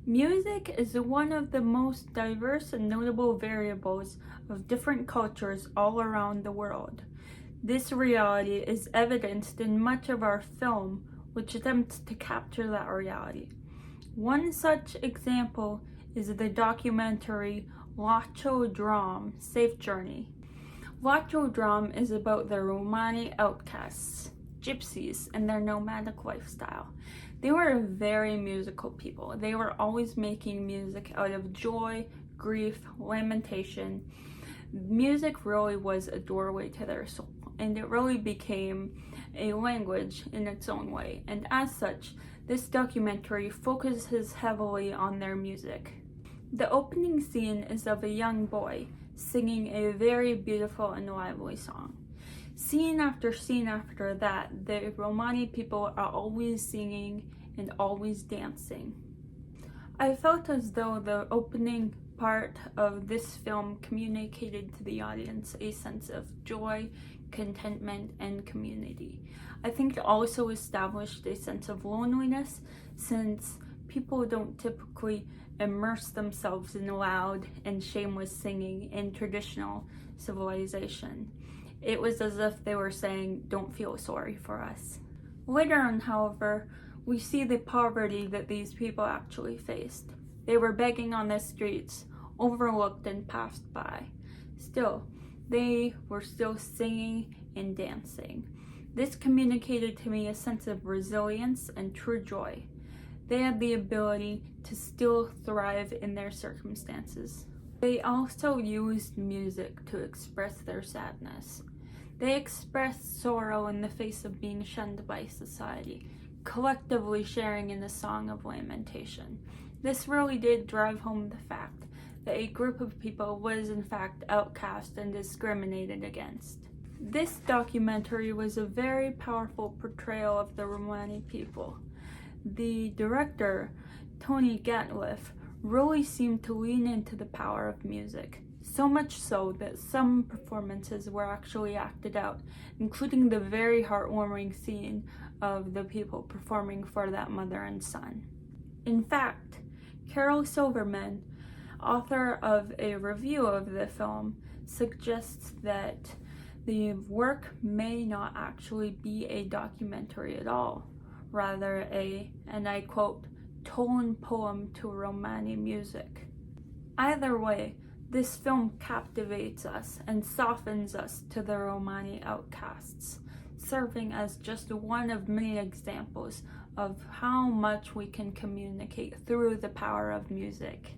Music is one of the most diverse and notable variables of different cultures all around the world. This reality is evidenced in much of our film, which attempts to capture that reality. One such example is the documentary Latcho Drom, Safe Journey. Latcho Drom is about the Romani outcasts, gypsies, and their nomadic lifestyle. They were very musical people. They were always making music out of joy, grief, lamentation. Music really was a doorway to their soul, and it really became a language in its own way. And as such, this documentary focuses heavily on their music. The opening scene is of a young boy singing a very beautiful and lively song. Scene after that, the Romani people are always singing and always dancing. I felt as though the opening part of this film communicated to the audience a sense of joy, contentment, and community. I think it also established a sense of loneliness, since people don't typically immerse themselves in loud and shameless singing in traditional civilization. It was as if they were saying, "Don't feel sorry for us." Later on, however, we see the poverty that these people actually faced. They were begging on the streets, overlooked and passed by. Still, they were still singing and dancing. This communicated to me a sense of resilience and true joy. They had the ability to still thrive in their circumstances. They also used music to express their sadness. They expressed sorrow in the face of being shunned by society, collectively sharing in a song of lamentation. This really did drive home the fact that a group of people was in fact outcast and discriminated against. This documentary was a very powerful portrayal of the Romani people. The director, Tony Gatliff, really seemed to lean into the power of music, so much so that some performances were actually acted out, including the very heartwarming scene of the people performing for that mother and son. In fact, Carol Silverman, author of a review of the film, suggests that the work may not actually be a documentary at all, rather and I quote, tone poem to Romani music. Either way, this film captivates us and softens us to the Romani outcasts, serving as just one of many examples of how much we can communicate through the power of music.